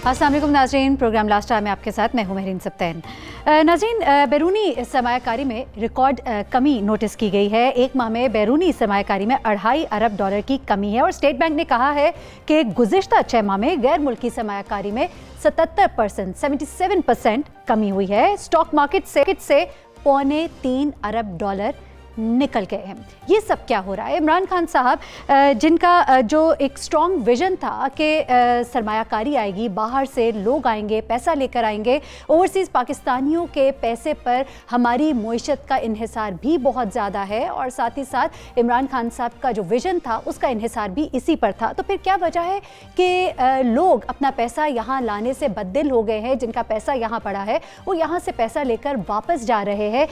अस्सलाम वालेकुम नाज़रीन, प्रोग्राम लास्ट टाइम में आपके साथ मैं हूं महरीन सब्तैन। नाज़रीन, बैरूनी सरमायाकारी में रिकॉर्ड कमी नोटिस की गई है। एक माह में बैरूनी सरमायाकारी में $2.5 अरब की कमी है और स्टेट बैंक ने कहा है कि गुज़िश्ता 6 माह में गैर मुल्की सरमायाकारी में 77% कमी हुई है। स्टॉक मार्केट से $3.25 अरब निकल गए हैं। ये सब क्या हो रहा है? इमरान खान साहब जिनका जो एक स्ट्रॉन्ग विजन था कि सरमायाकारी आएगी, बाहर से लोग आएंगे, पैसा लेकर आएंगे, ओवरसीज़ पाकिस्तानियों के पैसे पर हमारी मुईशत का इन्हिसार भी बहुत ज़्यादा है और साथ ही साथ इमरान खान साहब का जो विजन था उसका इन्हिसार भी इसी पर था। तो फिर क्या वजह है कि लोग अपना पैसा यहाँ लाने से बददिल हो गए हैं? जिनका पैसा यहाँ पड़ा है वो यहाँ से पैसा लेकर वापस जा रहे हैं।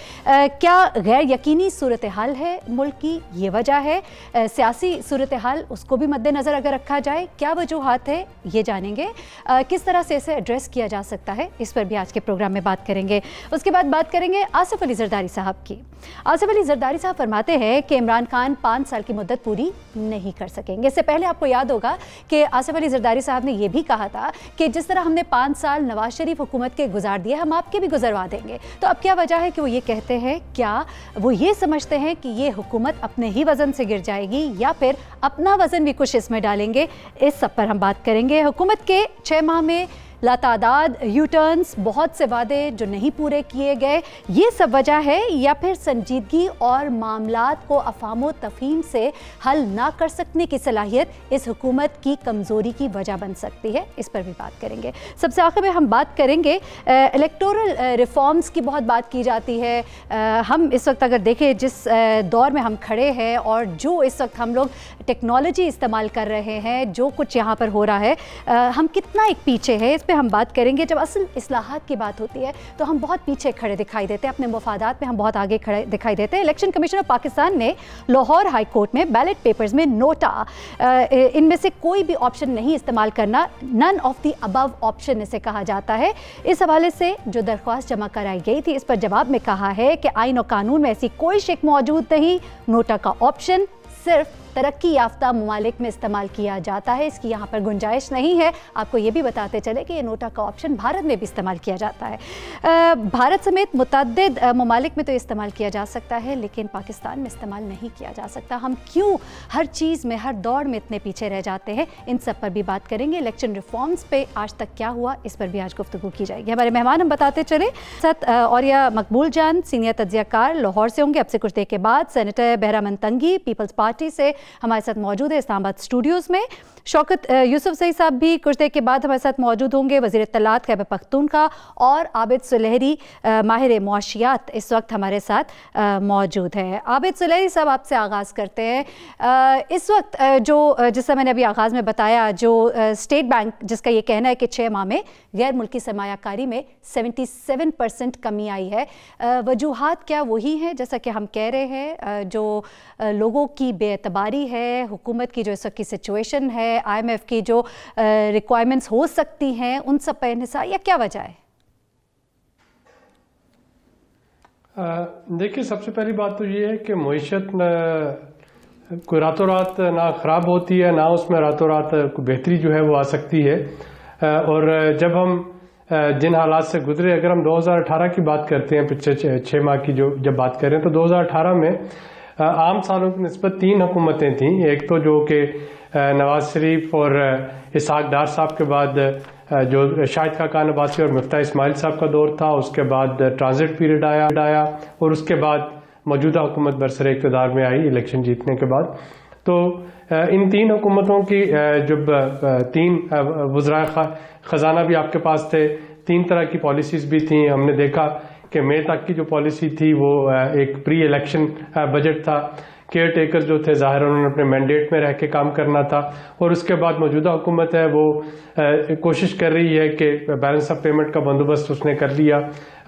क्या गैर यकीनी सूरत हाल है मुल्क की? ये वजह है। सियासी सूरत हाल, उसको भी मद्देनज़र अगर रखा जाए, क्या वजूहात है ये जानेंगे। किस तरह से इसे एड्रेस किया जा सकता है, इस पर भी आज के प्रोग्राम में बात करेंगे। उसके बाद बात करेंगे आसिफ अली जरदारी साहब की। आसिफ अली जरदारी साहब फरमाते हैं कि इमरान खान 5 साल की मुद्दत पूरी नहीं कर सकेंगे। इससे पहले आपको याद होगा कि आसिफ अली जरदारी साहब ने यह भी कहा था कि जिस तरह हमने 5 साल नवाज शरीफ हुकूमत के गुजार दिए, हम आपके भी गुजरवा देंगे। तो अब क्या वजह है कि वो ये कहते हैं? क्या वो ये समझते हैं कि ये हुकूमत अपने ही वजन से गिर जाएगी या फिर अपना वजन भी कुछ इसमें डालेंगे? इस सब पर हम बात करेंगे। हुकूमत के 6 माह में लातादाद यू टर्न्स, बहुत से वादे जो नहीं पूरे किए गए, ये सब वजह है या फिर संजीदगी और मामलात को अफामो तफहीम से हल ना कर सकने की सलाहियत इस हुकूमत की कमज़ोरी की वजह बन सकती है? इस पर भी बात करेंगे। सबसे आखिर में हम बात करेंगे इलेक्टोरल रिफॉर्म्स की। बहुत बात की जाती है। हम इस वक्त अगर देखें जिस दौर में हम खड़े हैं और जो इस वक्त हम लोग टेक्नोलॉजी इस्तेमाल कर रहे हैं, जो कुछ यहाँ पर हो रहा है, हम कितना एक पीछे है, इस पे हम बात करेंगे। जब असल इस्लाहात की बात होती है तो हम बहुत पीछे खड़े दिखाई देते हैं, अपने मफादात में हम बहुत आगे खड़े दिखाई देते हैं। इलेक्शन कमीशन ऑफ पाकिस्तान ने लाहौर हाई कोर्ट में बैलेट पेपर्स में नोटा, इनमें से कोई भी ऑप्शन नहीं इस्तेमाल करना, none of the above option इसे कहा जाता है। इस हवाले से जो दरख्वास्त जमा कराई गई थी, इस पर जवाब में कहा है कि आइन और कानून में ऐसी कोई शिक मौजूद नहीं। नोटा का ऑप्शन सिर्फ तरक्की याफ्ता ममालिक में इस्तेमाल किया जाता है, इसकी यहाँ पर गुंजाइश नहीं है। आपको ये भी बताते चले कि ये नोटा का ऑप्शन भारत में भी इस्तेमाल किया जाता है। भारत समेत मुतअद्दिद ममालिक में तो इस्तेमाल किया जा सकता है, लेकिन पाकिस्तान में इस्तेमाल नहीं किया जा सकता। हम क्यों हर चीज़ में, हर दौड़ में इतने पीछे रह जाते हैं? इन सब पर भी बात करेंगे। इलेक्शन रिफॉर्म्स पे आज तक क्या हुआ, इस पर भी आज गुफ्तगू की जाएगी। हमारे मेहमान हम बताते चले, साथ औरिया मकबूल जान, सीनियर तज्जियाकार, लाहौर से होंगे अब से कुछ देर के बाद। सेनेटर बहरामंद तंगी पीपल्स पार्टी से हमारे साथ मौजूद है इस्लामाबाद स्टूडियोज़ में। शौकत यूसुफ सही साहब भी कुछ देर के बाद हमारे साथ मौजूद होंगे, वज़ीर इत्तलात खैबर पख्तूनख्वा। और आबिद सुलहरी माहिर मुआशियात इस वक्त हमारे साथ मौजूद है। आबिद सुलहरी साहब, आपसे आगाज़ करते हैं। इस वक्त जिससे मैंने अभी आगाज़ में बताया, जो स्टेट बैंक जिसका ये कहना है कि 6 माह में गैर मुल्की सरमायाकारी में 77% कमी आई है, वजूहात क्या वही हैं जैसा कि हम कह रहे हैं? जो लोगों की बेएतबारी है, हुकूमत की जो इस वक्त की सिचुएशन है, IMF की जो रिक्वायरमेंट्स हो सकती हैं, उन सब पर इन्हिसार, या क्या वजह है? देखिए, सबसे पहली बात तो ये है कि मईशत कोई रातों रात ना ख़राब होती है, ना उसमें रातों रात बेहतरी जो है वो आ सकती है। और जब हम जिन हालात से गुजरे, अगर हम 2018 की बात करते हैं, पिछले 6 माह की जब बात करें, तो 2018 में आम सालों की निस्बत 3 हुकूमतें थीं। एक तो जो कि नवाज शरीफ और इसहाक डार साहब के बाद जो शाहिद खाकान अब्बासी और मिफ्ता इस्माइल साहब का दौर था, उसके बाद ट्रांजिट पीरियड आया और उसके बाद मौजूदा हुकूमत बरसरे इक़्तिदार में आई इलेक्शन जीतने के बाद। तो इन 3 हुकूमतों की जब 3 वज़राए ख़जाना भी आपके पास थे, 3 तरह की पॉलिसीज़ भी थी। हमने देखा कि मई तक की जो पॉलिसी थी वो एक प्री इलेक्शन बजट था। केयर टेकर जो थे, ज़ाहिर उन्होंने अपने मैंडेट में रह के काम करना था। और उसके बाद मौजूदा हुकूमत है वो कोशिश कर रही है कि बैलेंस ऑफ पेमेंट का बंदोबस्त उसने कर लिया,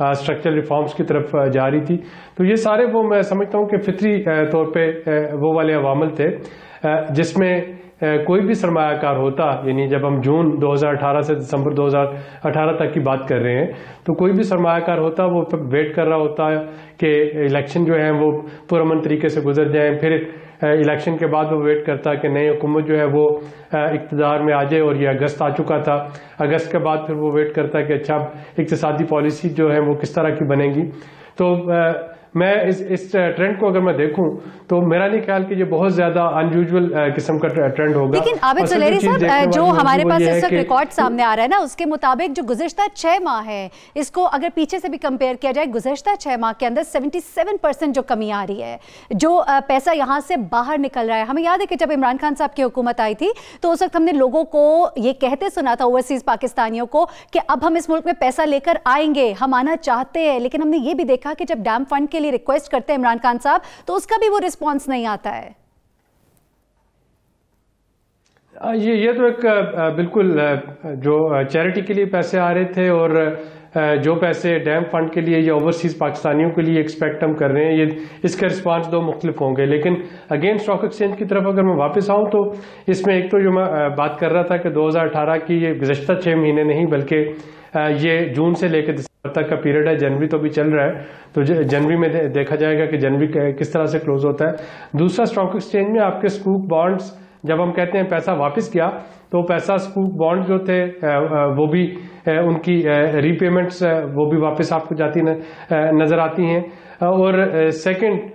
स्ट्रक्चरल रिफॉर्म्स की तरफ जा रही थी। तो ये सारे वो मैं समझता हूँ कि फितरी तौर पे वो वाले अवामल थे जिसमें कोई भी सरमायाकार होता, यानी जब हम जून 2018 से दिसंबर 2018 तक की बात कर रहे हैं, तो कोई भी सरमायाकार होता वो वेट कर रहा होता है कि इलेक्शन जो है वो पुरअमन तरीके से गुजर जाए, फिर इलेक्शन के बाद वो वेट करता कि नई हुकूमत जो है वो इक़्तिदार में आ जाए, और ये अगस्त आ चुका था। अगस्त के बाद फिर वो वेट करता कि अच्छा इक़्तिसादी पॉलिसी जो है वो किस तरह की बनेगी। तो मैं इस ट्रेंड को अगर मैं देखूं तो मेरा नहीं ख्याल कि ये बहुत ज्यादा अनयूजुअल किस्म का ट्रेंड होगा। लेकिन आबिद सुलेरी साहब, जो हमारे पास इस वक्त रिकॉर्ड सामने आ रहा है ना, उसके मुताबिक जो गुज़िश्ता 6 माह है, इसको अगर पीछे से भी कंपेयर किया जाए, गुज़िश्ता 6 माह के अंदर 77% जो कमी आ रही है, जो पैसा यहाँ से बाहर निकल रहा है। हमें याद है कि जब इमरान खान साहब की हुकूमत आई थी तो उस वक्त हमने लोगों को ये कहते सुना था, ओवरसीज पाकिस्तानियों को, कि अब हम इस मुल्क में पैसा लेकर आएंगे, हम आना चाहते हैं। लेकिन हमने ये भी देखा कि जब डैम फंड के लिए रिक्वेस्ट करते हैं इमरान खान साहब तो उसका भी वो रिस्पांस नहीं आता है। ये तो एक बिल्कुल जो चैरिटी के लिए पैसे आ रहे थे, और जो पैसे डैम फंड के लिए या ओवरसीज पाकिस्तानियों के लिए एक्सपेक्ट हम कर रहे हैं, ये इसका रिस्पांस दो मुख्तलिफ होंगे। लेकिन अगेन स्टॉक एक्सचेंज की तरफ अगर मैं वापस आऊं तो इसमें एक तो जो मैं बात कर रहा था कि 2018 की ये गुज़श्ता 6 महीने नहीं, बल्कि ये जून से लेकर दिसंबर तक का पीरियड है। जनवरी तो अभी चल रहा है, तो जनवरी में देखा जाएगा कि जनवरी किस तरह से क्लोज होता है। दूसरा, स्टॉक एक्सचेंज में आपके स्कूप बॉन्ड्स, जब हम कहते हैं पैसा वापस गया, तो पैसा स्कूप बॉन्ड जो थे वो भी उनकी रीपेमेंट्स वो भी वापस आपको जाती नजर आती हैं। और सेकंड,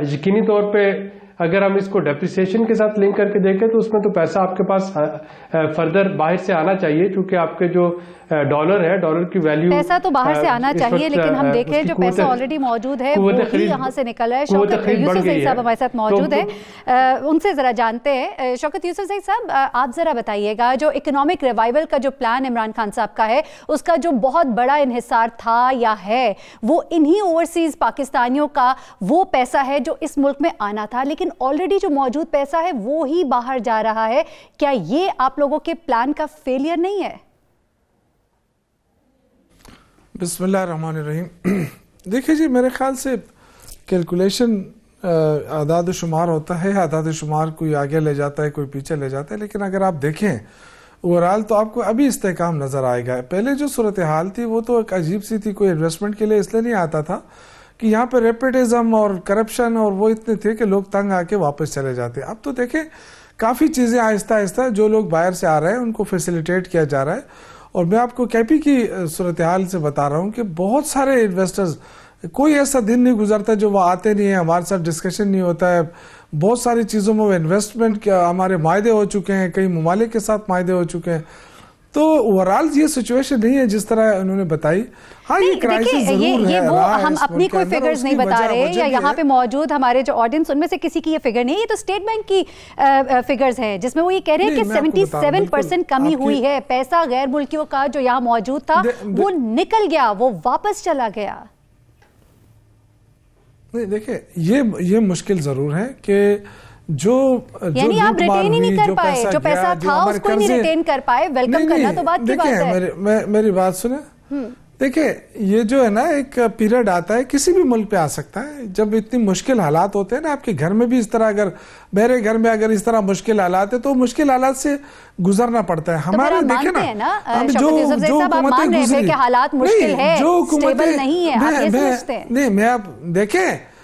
यकीनी तौर पे अगर हम इसको डेप्रिसिएशन के साथ लिंक करके देखें तो उसमें तो पैसा आपके पास फर्दर बाहर से आना चाहिए, क्योंकि आपके जो डॉलर है, डॉलर की वैल्यू, पैसा तो बाहर से आना चाहिए, लेकिन हम देखें जो पैसा ऑलरेडी मौजूद है वो ही यहाँ से निकल रहा है। शौकत यूसुफ सईद साहब हमारे साथ मौजूद है, उनसे जरा जानते हैं। शौकत यूसुफ सईद साहब, आप जरा बताइएगा, जो इकोनॉमिक रिवाइवल का जो प्लान इमरान खान साहब का है, उसका जो बहुत बड़ा इन्हिसार था या है, वो इन्हीं ओवरसीज पाकिस्तानियों का वो पैसा है जो इस मुल्क में आना था, लेकिन ऑलरेडी जो मौजूद पैसा है वो ही बाहर जा रहा है। क्या ये आप लोगों के प्लान का फेलियर नहीं है? बिस्मिल्लाहिर्रहमानिर्रहीम। देखिए जी, मेरे ख्याल से कैलकुलेशन आदाद शुमार होता है, आदाद शुमार कोई आगे ले जाता है, कोई पीछे ले जाता है, लेकिन अगर आप देखें ओवरऑल तो आपको अभी इस्तेकाम नज़र आएगा। पहले जो सूरत हाल थी वो तो एक अजीब सी थी, कोई इन्वेस्टमेंट के लिए इसलिए नहीं आता था कि यहाँ पे रेपिटिज्म और करप्शन और वो इतने थे कि लोग तंग आके वापस चले जाते। अब तो देखें काफ़ी चीज़ें आहिस्ता आहिस्ता जो लोग बाहर से आ रहे हैं उनको फैसिलिटेट किया जा रहा है। और मैं आपको कैपी की सूरत हाल से बता रहा हूँ कि बहुत सारे इन्वेस्टर्स, कोई ऐसा दिन नहीं गुजरता जो वो आते नहीं है, हमारे साथ डिस्कशन नहीं होता है। बहुत सारी चीज़ों में वो इन्वेस्टमेंट के हमारे मायदे हो चुके हैं, कई ममालिक के साथ मायदे हो चुके हैं। तो ओवरऑल ये सिचुएशन नहीं है जिस तरह उन्होंने बताई। हाँ, ये क्राइसिस जरूर है। वो हम अपनी कोई फिगर्स नहीं बता रहे, या यहाँ पे मौजूद हमारे जो ऑडियंस उनमें से किसी की ये फिगर नहीं है, ये तो स्टेट बैंक की फिगर्स हैं जिसमें वो ये कह रहे हैं कि 77% कमी हुई है। पैसा गैर मुल्कियों का जो यहाँ मौजूद था वो निकल गया, वो वापस चला गया। नहीं, देखिए ये मुश्किल जरूर है कि यानी आप रिटेन ही नहीं कर पाए, जो पैसा था उसको नहीं रिटेन कर पाए। वेलकम करना तो बात की बात है। मेरी बात सुने, देखिए ये जो है ना एक पीरियड आता है, किसी भी मुल्क पे आ सकता है, जब इतनी मुश्किल हालात होते हैं ना, आपके घर में भी इस तरह, अगर मेरे घर में अगर इस तरह मुश्किल हालात है तो मुश्किल हालात से गुजरना पड़ता है। हमारे देखे ना, हम जो हुकूमतें गुजरी, हालात मुश्किल है, स्टेबल नहीं है, आप ये समझते हैं? नहीं, मैं आप देखें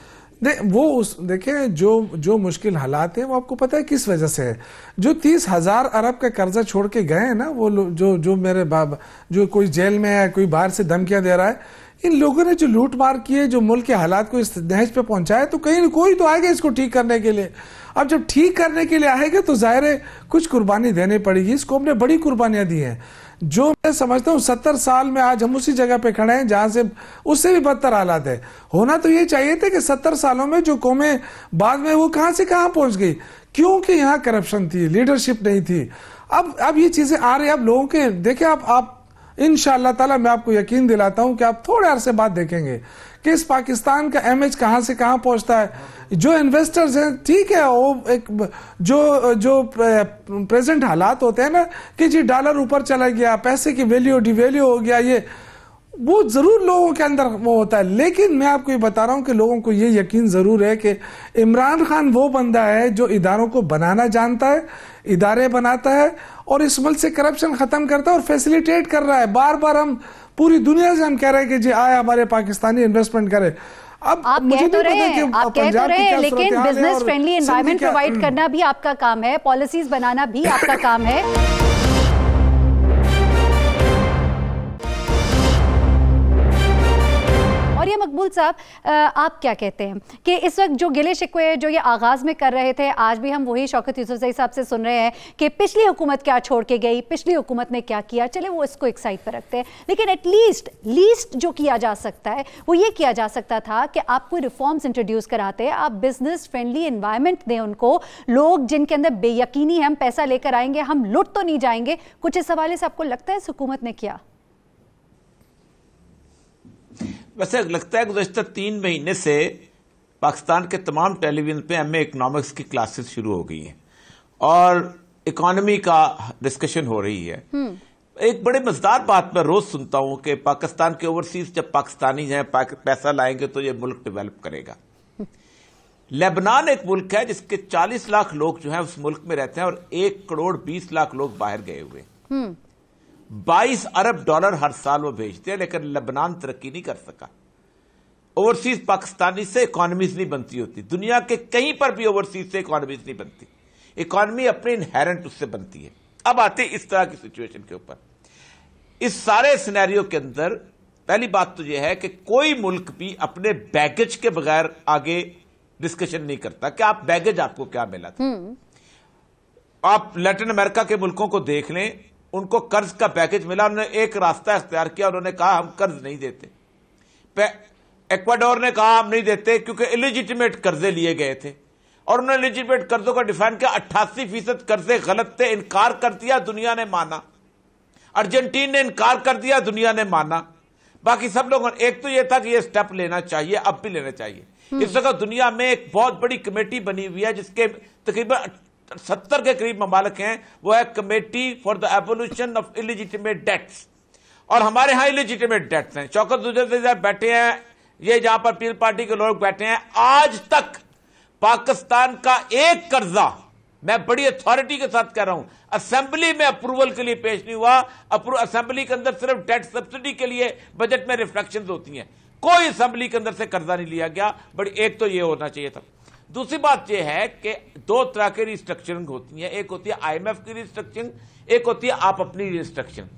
देखें जो मुश्किल हालात हैं वो आपको पता है किस वजह से है। जो 30,000 अरब का कर्जा छोड़ के गए हैं ना, वो जो मेरे बाबा, जो कोई जेल में है, कोई बाहर से धमकियां दे रहा है, इन लोगों ने जो लूट मार की है, जो मुल्क के हालात को इस दहज पे पहुंचाया, तो कहीं कोई तो आएगा इसको ठीक करने के लिए। अब जब ठीक करने के लिए आएगा तो जाहिर है कुछ कुर्बानी देनी पड़ेगी। इसको हमने बड़ी कुर्बानियां दी हैं। जो मैं समझता हूँ 70 साल में आज हम उसी जगह पे खड़े हैं जहां से उससे भी बदतर हालात है। होना तो ये चाहिए था कि 70 सालों में जो कौमें बाद में वो कहां से कहां पहुंच गई, क्योंकि यहाँ करप्शन थी, लीडरशिप नहीं थी। अब ये चीजें आ रही है। अब लोगों के देखे, आप इंशाअल्लाह ताला मैं आपको यकीन दिलाता हूं कि आप थोड़े अरसे बाद देखेंगे कि इस पाकिस्तान का इमेज कहां से कहां पहुंचता है। जो इन्वेस्टर्स हैं, ठीक है, वो एक जो प्रेजेंट हालात होते हैं ना कि जी डॉलर ऊपर चला गया, पैसे की वैल्यू डिवैल्यू हो गया, ये वो जरूर लोगों के अंदर वो होता है। लेकिन मैं आपको ये बता रहा हूं कि लोगों को ये यकीन जरूर है कि इमरान खान वो बंदा है जो इदारों को बनाना जानता है, इदारे बनाता है और इस मुल्क से करप्शन खत्म करता है और फैसिलिटेट कर रहा है। बार बार हम पूरी दुनिया से हम कह रहे हैं कि जी आए हमारे पाकिस्तानी इन्वेस्टमेंट करे। अब आप कह तो रहे हैं, लेकिन बिजनेस फ्रेंडली एनवायरनमेंट प्रोवाइड करना भी आपका काम है, पॉलिसीज बनाना भी आपका काम है। और ये मकबूल साहब, आप क्या कहते हैं कि इस वक्त जो गिले शिकवे जो ये आगाज में कर रहे थे, आज भी हम वही शौकत यूसुफजई साहब से सुन रहे हैं कि पिछली हुकूमत क्या छोड़ के गई, पिछली हुकूमत ने क्या किया। चले वो इसको एक साइड पर रखते हैं, लेकिन एटलीस्ट लीस्ट जो किया जा सकता है वो ये किया जा सकता था कि आप कोई रिफॉर्म्स इंट्रोड्यूस कराते, आप बिजनेस फ्रेंडली एनवायरनमेंट दें उनको। लोग जिनके अंदर बेयकीनी है हम पैसा लेकर आएंगे, हम लुट तो नहीं जाएंगे, कुछ इस हवाले से आपको लगता है इस हुकूमत ने किया? वैसे लगता है गुज़श्ता 3 महीने से पाकिस्तान के तमाम टेलीविजन पे एमए इकोनॉमिक्स की क्लासेस शुरू हो गई हैं और इकोनॉमी का डिस्कशन हो रही है। एक बड़े मजेदार बात मैं रोज सुनता हूं कि पाकिस्तान के ओवरसीज जब पाकिस्तानी हैं पैसा लाएंगे तो ये मुल्क डेवलप करेगा। लेबनान एक मुल्क है जिसके 40 लाख लोग जो है उस मुल्क में रहते हैं और 1 करोड़ 20 लाख लोग बाहर गए हुए। 22 अरब डॉलर हर साल वो भेजते हैं, लेकिन लेबनान तरक्की नहीं कर सका। ओवरसीज पाकिस्तानी से इकोनॉमीज नहीं बनती होती, दुनिया के कहीं पर भी ओवरसीज से इकोनॉमीज नहीं बनती, इकोनॉमी अपने इनहेरेंट उससे बनती है। अब आते इस तरह की सिचुएशन के ऊपर, इस सारे सिनेरियो के अंदर पहली बात तो यह है कि कोई मुल्क भी अपने बैगेज के बगैर आगे डिस्कशन नहीं करता कि आप बैगेज आपको क्या मिला था। आप लैटिन अमेरिका के मुल्कों को देख लें, उनको कर्ज का पैकेज मिला, उन्होंने एक रास्ता इख्तियार किया, उन्होंने कहा हम कर्ज नहीं देते। इक्वाडोर ने कहा हम नहीं देते क्योंकि इलिजिटिमेट कर्जे लिए गए थे और उन्होंने इलिजिटिमेट कर्जों का डिफाइन किया। 88% कर्जे गलत थे, इनकार कर दिया, दुनिया ने माना। अर्जेंटीन ने इनकार कर दिया, दुनिया ने माना। बाकी सब लोगों ने, एक तो यह था कि यह स्टेप लेना चाहिए, अब भी लेना चाहिए। इस वक्त दुनिया में एक बहुत बड़ी कमेटी बनी हुई है जिसके तकरीबन 70 के करीब ममालिक हैं, वो है committee for the abolition of illegitimate debts. और हमारे यहां इलिजिटिमेट डेट्स हैं। शौकत यूसुफजई बैठे हैं, ये जहां पर पीपल पार्टी के लोग बैठे हैं, आज तक पाकिस्तान का एक कर्जा, मैं बड़ी अथॉरिटी के साथ कह रहा हूं, असेंबली में अप्रूवल के लिए पेश नहीं हुआ। असेंबली के अंदर सिर्फ डेट सब्सिडी के लिए बजट में रिफ्लेक्शंस होती हैं, कोई असेंबली के अंदर से कर्जा नहीं लिया गया। बड़ी एक तो यह होना चाहिए था। दूसरी बात यह है कि 2 तरह की रिस्ट्रक्चरिंग होती है, एक होती है IMF की रिस्ट्रक्चरिंग, एक होती है आप अपनी रिस्ट्रक्चरिंग।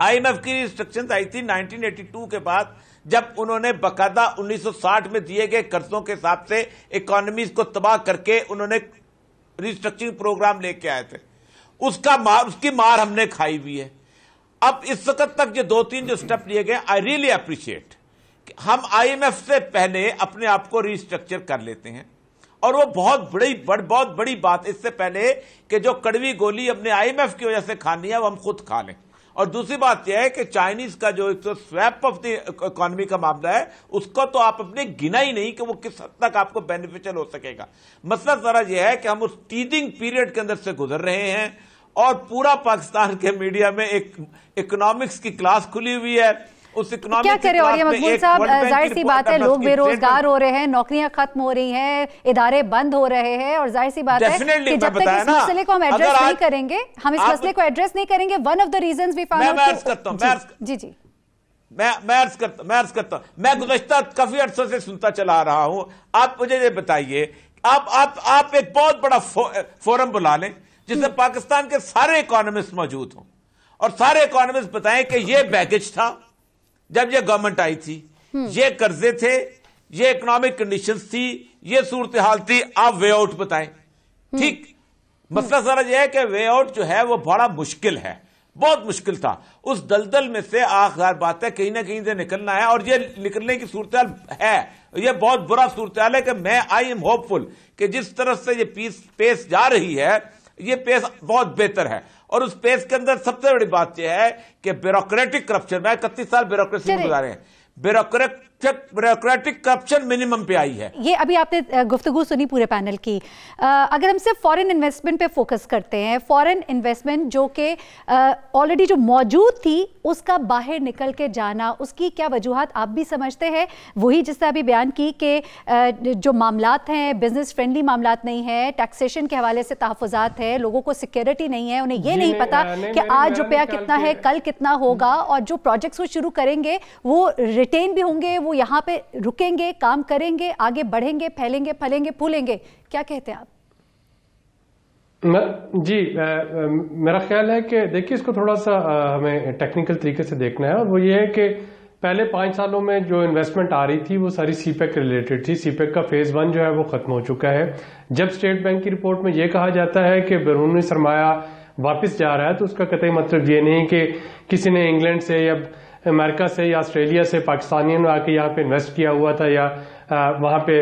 IMF की रिस्ट्रक्शन आई थी 1982 के बाद, जब उन्होंने बकायदा 1960 में दिए गए कर्जों के हिसाब से इकोनॉमीज को तबाह करके उन्होंने रिस्ट्रक्चरिंग प्रोग्राम लेके आए थे। उसकी मार हमने खाई हुई है। अब इस वक्त तक जो 2-3 जो स्टेप लिए गए, आई रियली अप्रिशिएट। हम IMF से पहले अपने आप को रिस्ट्रक्चर कर लेते हैं और वो बहुत बड़ी बात, इससे पहले कि जो कड़वी गोली हमने IMF की वजह से खानी है वो हम खुद खा लें। और दूसरी बात यह है कि चाइनीज का जो एक तो स्वैप ऑफ द इकोनॉमी का मामला है, उसको तो आप अपने गिना ही नहीं कि वो किस हद तक आपको बेनिफिशियल हो सकेगा। मसला सारा यह है कि हम उस टीदिंग पीरियड के अंदर से गुजर रहे हैं और पूरा पाकिस्तान के मीडिया में एक इकोनॉमिक्स की क्लास खुली हुई है। उस इकोनॉमिक क्या करें? और ये मकबूल साहब, जाहिर सी बात है लोग बेरोजगार हो रहे हैं, नौकरियां खत्म हो रही हैं, इदारे बंद हो रहे हैं, और जाहिर सी बात है कि जब तक इस मसले को हम एड्रेस नहीं करेंगे, हम इस मसले को एड्रेस नहीं करेंगे, one of the reasons we found out. मैं अर्ज करता हूं, मैं गुज़श्ता काफी अरसे से सुनता चला आ रहा हूं। आप मुझे ये बताइए, आप एक बहुत बड़ा फोरम बुला लें जिसमें पाकिस्तान के सारे इकोनॉमिस्ट मौजूद हों और सारे इकोनॉमिस्ट बताएं कि ये बैगेज था जब ये गवर्नमेंट आई थी, ये कर्जे थे, ये इकोनॉमिक कंडीशंस थी, ये सूरत हाल थी, आप वे आउट बताएं। ठीक, मसला सारा यह है कि वे आउट जो है वो बड़ा मुश्किल है, बहुत मुश्किल था। उस दलदल में से आखिर बात है कहीं ना कहीं से निकलना है और ये निकलने की सूरत हाल है। ये बहुत बुरा सूरत हाल है कि आई एम होपफुल कि जिस तरफ से ये पेस जा रही है, ये पेस बहुत बेहतर है। और उस पेस के अंदर सबसे बड़ी बात यह है कि ब्यूरोक्रेटिक करप्शन, मैं 31 साल ब्यूरोक्रेसी में गुजारे हैं, ब्यूरोक्रेटिक करप्शन मिनिमम पे आई है। ये अभी आपने गुफ्तगू सुनी पूरे पैनल की। अगर हम सिर्फ फॉरेन इन्वेस्टमेंट पे फोकस करते हैं, फॉरेन इन्वेस्टमेंट जो कि ऑलरेडी जो मौजूद थी उसका बाहर निकल के जाना, उसकी क्या वजूहात आप भी समझते हैं? वही जिस तरह अभी बयान की कि जो मामलात हैं बिजनेस फ्रेंडली मामलात नहीं है, टैक्सेशन के हवाले से तहफ़्फ़ुज़ात है, लोगों को सिक्योरिटी नहीं है, उन्हें ये नहीं पता कि आज रुपया कितना है, कल कितना होगा, और जो प्रोजेक्ट्स वो शुरू करेंगे वो रिटेन भी होंगे, वो यहाँ पे रुकेंगे, काम करेंगे, आगे बढ़ेंगे, फैलेंगे, फलेंगे, फूलेंगे। क्या कहते हैं आप? जी, मेरा ख्याल है कि देखिए इसको थोड़ा सा हमें टेक्निकल तरीके से देखना है, और वो ये है कि पहले 5 सालों में जो इन्वेस्टमेंट आ रही थी वो सारी सीपेक रिलेटेड थी। सीपेक का फेज 1 जो है वो खत्म हो चुका है। जब स्टेट बैंक की रिपोर्ट में ये कहा जाता है कि बैरूनी सरमाया वापस जा रहा है, तो उसका कतई मतलब ये नहीं कि किसी ने इंग्लैंड से या अमेरिका से या ऑस्ट्रेलिया से पाकिस्तानियों ने आके यहाँ पे इन्वेस्ट किया हुआ था, या वहाँ पे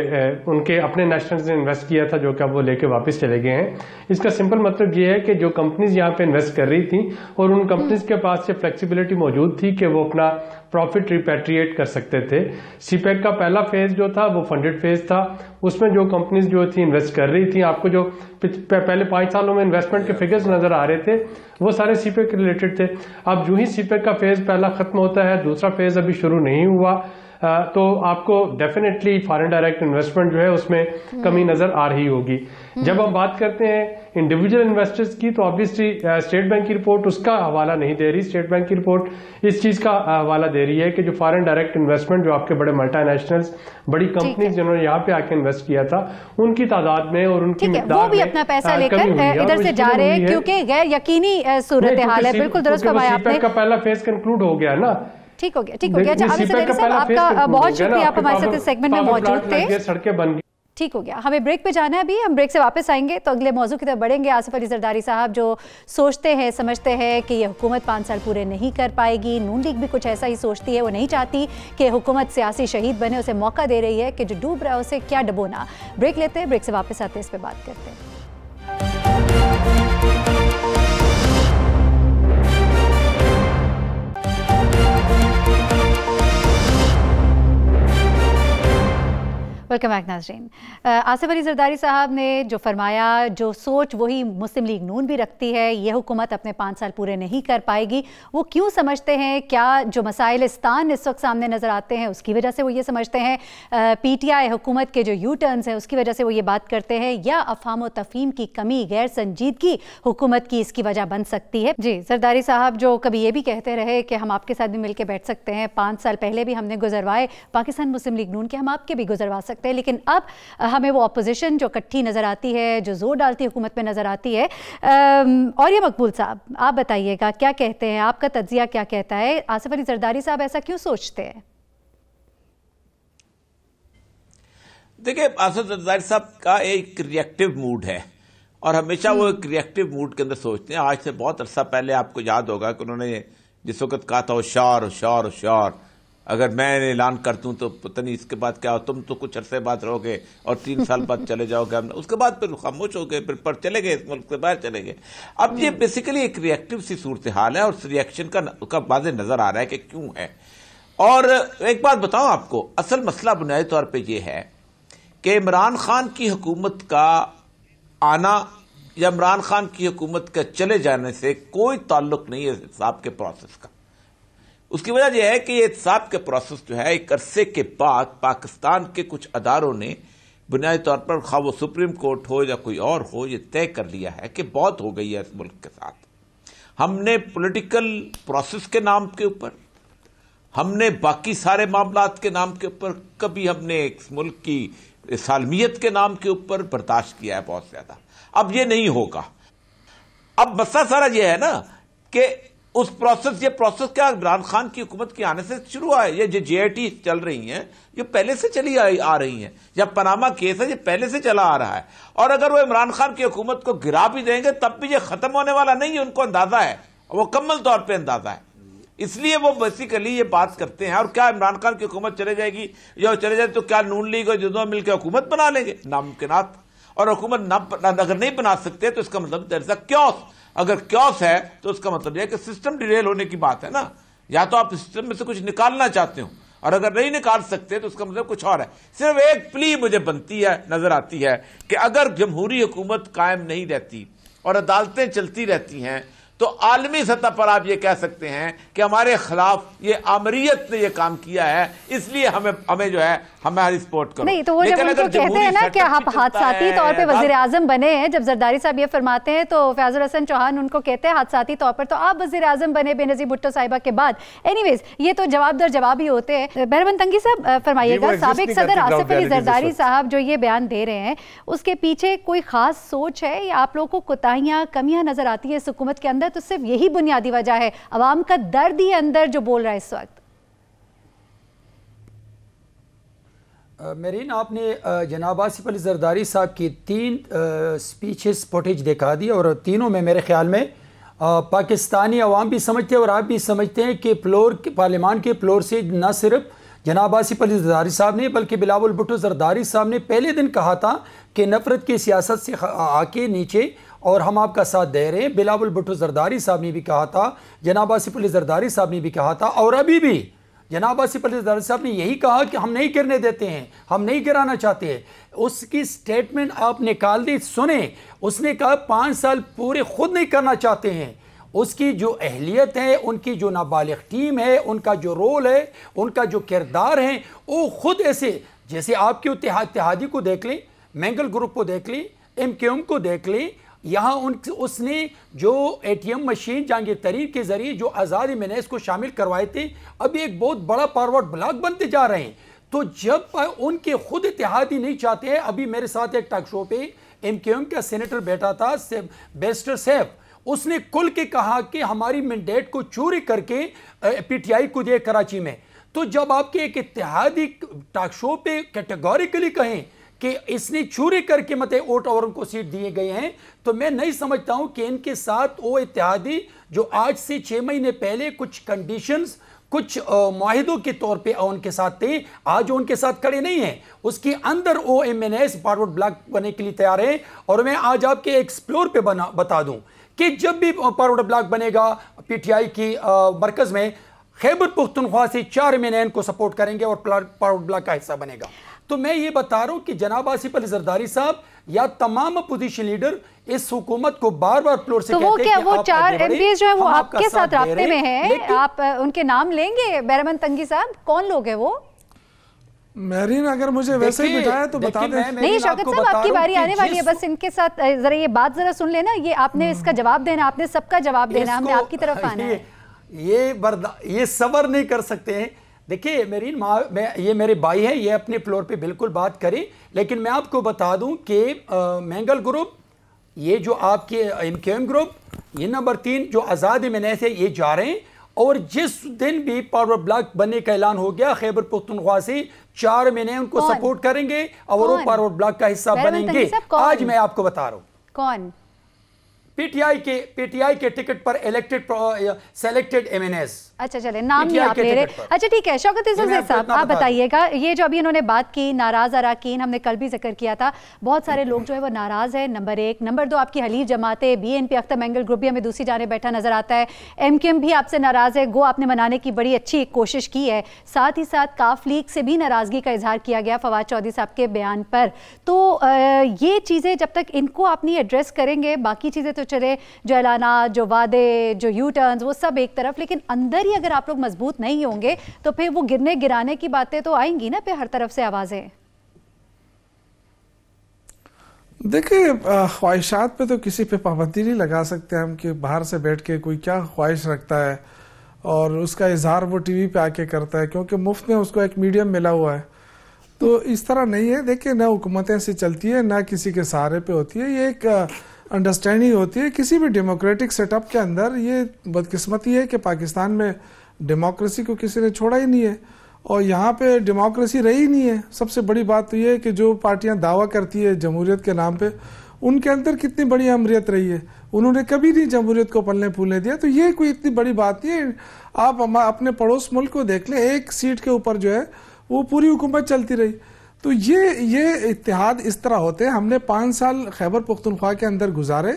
उनके अपने नेशनल्स ने इन्वेस्ट किया था जो कि अब वो लेके वापस चले गए हैं। इसका सिंपल मतलब ये है कि जो कंपनीज यहाँ पे इन्वेस्ट कर रही थी और उन कंपनीज के पास ये फ्लेक्सिबिलिटी मौजूद थी कि वो अपना प्रॉफिट रिपैट्रिएट कर सकते थे। सीपेक का पहला फेज जो था वो फंडेड फेज था, उसमें जो कंपनीज जो थी इन्वेस्ट कर रही थी, आपको जो पहले 5 सालों में इन्वेस्टमेंट के फिगर्स नजर आ रहे थे वो सारे सीपेक रिलेटेड थे। अब जो ही सीपेक का फेज पहला खत्म होता है, दूसरा फेज अभी शुरू नहीं हुआ, तो आपको डेफिनेटली फॉरेन डायरेक्ट इन्वेस्टमेंट जो है उसमें कमी नजर आ रही होगी। जब हम बात करते हैं इंडिविजुअल इन्वेस्टर्स की, तो ऑब्वियसली स्टेट बैंक की रिपोर्ट उसका हवाला नहीं दे रही। स्टेट बैंक की रिपोर्ट इस चीज का हवाला दे रही है कि जो फॉरेन डायरेक्ट इन्वेस्टमेंट, जो आपके बड़े मल्टीनेशनल्स, बड़ी कंपनीज जिन्होंने यहाँ पे आके इन्वेस्ट किया था, उनकी तादाद में और उनकी मिकदार वो भी अपना पैसा लेकर इधर से जा रहे हैं, क्योंकि गैर यकीनी सूरत हाल है। बिल्कुल दुरुस्त फरमाया आपने। का पहला फेज कंक्लूड हो गया ना। ठीक हो गया, ठीक हो गया। अच्छा आमिर सदारी साहब, आपका बहुत शुक्रिया, आप हमारे साथ इस सेगमेंट में मौजूद थे। सड़कें बन गई। ठीक हो गया, हमें ब्रेक पे जाना है अभी, हम ब्रेक से वापस आएंगे तो अगले मौजू की तरफ बढ़ेंगे। आसिफ अली जरदारी साहब जो सोचते हैं, समझते हैं कि ये हुकूमत 5 साल पूरे नहीं कर पाएगी, नून लीग भी कुछ ऐसा ही सोचती है, वो नहीं चाहती कि हुकूमत सियासी शहीद बने, उसे मौका दे रही है कि जो डूब रहा है उसे क्या डबोना। ब्रेक लेते हैं, ब्रेक से वापस आते हैं, इस पर बात करते हैं। वेलकम बैक नाज़रीन। आसिफ अली जरदारी साहब ने जो फरमाया, जो सोच वही मुस्लिम लीग नून भी रखती है, ये हुकूमत अपने 5 साल पूरे नहीं कर पाएगी। वो क्यों समझते हैं? क्या जो मसाइल-ए-इस्तान इस वक्त सामने नज़र आते हैं उसकी वजह से वो ये समझते हैं? पीटीआई हुकूमत के जो यू टर्न्स हैं उसकी वजह से वो ये बात करते हैं, या अफ़हाम व तफ़हीम की कमी, गैर संजीदगी हुकूमत की इसकी वजह बन सकती है? जी जरदारी साहब जो कभी ये भी कहते रहे कि हम आपके साथ भी मिलकर बैठ सकते हैं, 5 साल पहले भी हमने गुजरवाए पाकिस्तान मुस्लिम लीग नून के, हम आपके भी गुजरवा सकते हैं, लेकिन अब हमें वो अपोजिशन जो इकट्ठी नजर आती है, जो जोर डालती है हुकूमत पे नजर आती है। और ये मकबूल साहब, आप बताइएगा क्या कहते हैं, आपका तज्जिया क्या कहता है? आसिफ अली जरदारी साहब ऐसा क्यों सोचते हैं? देखिए, आसिफ जरदारी साहब का एक रिएक्टिव मूड है और हमेशा वो एक रिएक्टिव मूड के अंदर सोचते हैं। आज से बहुत अरसा पहले आपको याद होगा कि उन्होंने जिस वक्त कहा था होशियार होशियार होशियार, अगर मैं ऐलान कर दूं तो पता नहीं इसके बाद क्या हो, तुम तो कुछ अरसे बाद रहोगे और 3 साल बाद चले जाओगे। हमने उसके बाद फिर खामोश हो गए, फिर पर चले गए, इस मुल्क से बाहर चले गए। अब ये बेसिकली एक रिएक्टिव सी सूरत हाल है और उस रिएक्शन का वाज़ेह नजर आ रहा है कि क्यों है। और एक बात बताऊं आपको, असल मसला बुनियादी तौर पर यह है कि इमरान खान की हुकूमत का आना या इमरान खान की हुकूमत का चले जाने से कोई ताल्लुक नहीं है हिसाब के प्रोसेस का। उसकी वजह यह है कि ये एहतसाब के प्रोसेस जो है एक अरसे के बाद पाकिस्तान के कुछ अदारों ने बुनियादी तौर पर, खा वो सुप्रीम कोर्ट हो या कोई और हो, ये तय कर लिया है कि बहुत हो गई है इस मुल्क के साथ। हमने पॉलिटिकल प्रोसेस के नाम के ऊपर, हमने बाकी सारे मामलात के नाम के ऊपर, कभी हमने इस मुल्क की सालमियत के नाम के ऊपर बर्दाश्त किया है बहुत ज्यादा। अब ये नहीं होगा। अब मसला सारा ये है ना कि उस प्रोसेस, ये प्रोसेस क्या इमरान खान की हुकूमत के आने से शुरू हुआ है? ये जो जेआईटी चल रही हैं ये पहले से चली आ रही हैं, या पनामा केस है ये पहले से चला आ रहा है। और अगर वो इमरान खान की हुकूमत को गिरा भी देंगे तब भी ये खत्म होने वाला नहीं है, उनको अंदाजा है, वो मुकम्मल तौर पर अंदाजा है। इसलिए वो बेसिकली ये बात करते हैं। और क्या इमरान खान की हुकूमत चले जाएगी या चले जाए तो क्या नून लीग और दोनों मिलकर हुकूमत बना लेंगे? नामुमकिनात। और हुकूमत अगर नहीं बना सकते तो इसका मतलब दरअसल क्योस, अगर क्योस है तो उसका मतलब यह कि सिस्टम डिरेल होने की बात है ना। या तो आप सिस्टम में से कुछ निकालना चाहते हो और अगर नहीं निकाल सकते तो उसका मतलब कुछ और है। सिर्फ एक प्ली मुझे बनती है, नजर आती है कि अगर जमहूरी हुकूमत कायम नहीं रहती और अदालतें चलती रहती हैं तो आलमी सतह पर आप ये कह सकते हैं कि हमारे खिलाफ ये आमरीयत ने ये काम किया है, इसलिए हमें जो है हमारी सपोर्ट करो। नहीं तो वो जब उनको कहते हैं ना कि आप हादसाती तौर पे वजीर आजम बने हैं, जब जरदारी साहब ये फरमाते हैं तो फैजुल हसन चौहान उनको कहते हैं हादसाती तौर पर तो आप वजीर आजम बने बेनजीर भुट्टो साहिबा के बाद। एनीवेज ये तो जवाब दर जवाब ही होते हैं। मेहरबान तंगी साहब फरमाइएगा, साबिक सदर आसिफ अली जरदारी साहब जो ये बयान दे रहे हैं उसके पीछे कोई खास सोच है या आप लोगों को कोताहियां कमियां नजर आती है इस हुकूमत के अंदर? तो सिर्फ यही बुनियादी वजह है, अवाम का दर्द ही अंदर जो बोल रहा है इस वक्त। मेरीन, आपने जनाब आसिफ अली जरदारी साहब की 3 स्पीचेस फुटेज दिखा दी और तीनों में मेरे ख्याल में पाकिस्तानी अवाम भी समझते हैं और आप भी समझते हैं कि पार्लियामान के फ्लोर से न सिर्फ जनाब आसिफ अली जरदारी साहब ने बल्कि बिलावल भुट्टो जरदारी साहब ने पहले दिन कहा था कि नफरत की सियासत से आके नीचे और हम आपका साथ दे रहे हैं। बिलावल भुट्टो जरदारी साहब ने भी कहा था, जनाब आसिफ अली जरदारी साहब ने भी कहा था और अभी भी जनाब आसिफ अली जरदारी साहब ने यही कहा कि हम नहीं गिरने देते हैं, हम नहीं गिराना चाहते हैं। उसकी स्टेटमेंट आप निकाल दी, सुने, उसने कहा 5 साल पूरे खुद नहीं करना चाहते हैं। उसकी जो अहलियत है, उनकी जो नाबालिग टीम है, उनका जो रोल है, उनका जो किरदार है, वो खुद ऐसे जैसे आपके इत्तेहादी को देख लें, मैंगल ग्रुप को देख लें, MQM को देख लें, यहाँ उसने जो ATM मशीन जहांगीर तरीन के जरिए जो आज़ाद इम्तियाज़ को शामिल करवाए थे, अभी एक बहुत बड़ा फॉरवर्ड ब्लॉक बनते जा रहे हैं। तो जब उनके खुद इत्तेहादी नहीं चाहते हैं, अभी मेरे साथ एक टॉक शो पे MQM का सेनेटर बैठा था बेस्टर सैफ, उसने खुल के कहा कि हमारी मैंडेट को चोरी करके PTI को दिए कराची में। तो जब आपके एक इत्तेहादी टॉक शो पे कैटेगोरिकली कहें कि इसने चोरी करके मतलब वोट और उनको सीट दिए गए हैं, तो मैं नहीं समझता हूं कि इनके साथ वो इत्तेहादी जो आज से 6 महीने पहले कुछ कंडीशंस, कुछ मुआहिदों के तौर पे उनके साथ थे, आज उनके साथ खड़े नहीं हैं। उसके अंदर वो MNS फॉरवर्ड ब्लॉक बनने के लिए तैयार है। और मैं आज आपके एक्सप्लोर पे बता दूं कि जब भी फॉरवर्ड ब्लॉक बनेगा PTI की मरकज में, खैबर पुख्तनख्वा से 4 MNN को सपोर्ट करेंगे और फॉरवर्ड ब्लॉक का हिस्सा बनेगा। तो मैं ये बता रहा हूं कि जनाब आसिफ अली जरदारी साहब या तमाम अपोजिशन लीडर इस हुकूमत को बार बार फ्लोर से कहते हैं कि वो 4 MPs जो है वो आपके साथ राब्ते में हैं, आप उनके नाम लेंगे? मेहरबान तंगी साहब, कौन लोग हैं वो? मेरीन, अगर मुझे वैसे ही बिठाया तो बता दें। नहीं शौकत साहब, आपकी बारी आने वाली है, बस इनके साथ जरा ये बात जरा सुन लेना। ये आपने इसका जवाब देना, आपने सबका जवाब देना, हमने आपकी तरफ आना है। ये सबर नहीं कर सकते हैं। देखिए मेरीन, ये मेरे भाई है, ये अपने फ्लोर पे बिल्कुल बात करें, लेकिन मैं आपको बता दूं कि मैंगल ग्रुप, ये जो आपके MQM ग्रुप, ये नंबर 3 जो आज़ाद इम्तियाज़ है, ये जा रहे हैं। और जिस दिन भी फॉरवर्ड ब्लॉक बनने का ऐलान हो गया, खैबर पुख्तनख्वा से 4 महीने उनको सपोर्ट करेंगे और वो फॉरवर्ड ब्लॉक का हिस्सा बनेंगे। आज मैं आपको बता रहा हूं कौन। PTI के टिकट पर सेलेक्टेड MNS। अच्छा चले, नाम नहीं आप ले रहे। अच्छा ठीक है, शौकत साहब आप बताइएगा, ये जो अभी इन्होंने बात की नाराज अरकान, हमने कल भी जिक्र किया था, बहुत सारे लोग जो है वो नाराज है, नंबर 1। नंबर 2, आपकी हलीफ जमाते BNP अख्तर मैंगल ग्रुप भी हमें दूसरी जाने बैठा नजर आता है, MQM भी आपसे नाराज है, गो आपने मनाने की बड़ी अच्छी कोशिश की है। साथ ही साथ काफ लीग से भी नाराजगी का इजहार किया गया फवाद चौधरी साहब के बयान पर। तो ये चीज़ें जब तक इनको आप नहीं एड्रेस करेंगे, बाकी चीज़ें तो चले, जो ऐलाना, जो वादे, जो U-टर्न्स, वो सब एक तरफ, लेकिन अंदर ही अगर आप लोग मजबूत नहीं होंगे तो फिर वो गिरने गिराने की बातें तो आएंगी ना, फिर हर तरफ से आवाजें। देखिए, ख्वाहिशात पे तो किसी पे पाबंदी नहीं लगा सकते हम कि बाहर से बैठ के कोई क्या ख्वाहिश रखता है और उसका इजहार वो टीवी पे आके करता है, क्योंकि मुफ्त में उसको एक मीडियम मिला हुआ है। तो इस तरह नहीं है। देखिए, ना हुकूमतें से चलती है, ना किसी के सहारे पे होती है। ये एक अंडरस्टैंडिंग होती है किसी भी डेमोक्रेटिक सेटअप के अंदर। ये बदकिस्मती है कि पाकिस्तान में डेमोक्रेसी को किसी ने छोड़ा ही नहीं है और यहाँ पे डेमोक्रेसी रही नहीं है। सबसे बड़ी बात तो ये है कि जो पार्टियां दावा करती है जमहूरियत के नाम पे, उनके अंदर कितनी बड़ी अमरीत रही है। उन्होंने कभी नहीं जमहूरियत को पलने फूलने दिया। तो ये कोई इतनी बड़ी बात नहीं है। आप अपने पड़ोस मुल्क को देख लें, 1 सीट के ऊपर जो है वो पूरी हुकूमत चलती रही। तो ये इत्तेहाद इस तरह होते हैं। हमने 5 साल खैबर पुख्तनख्वा के अंदर गुजारे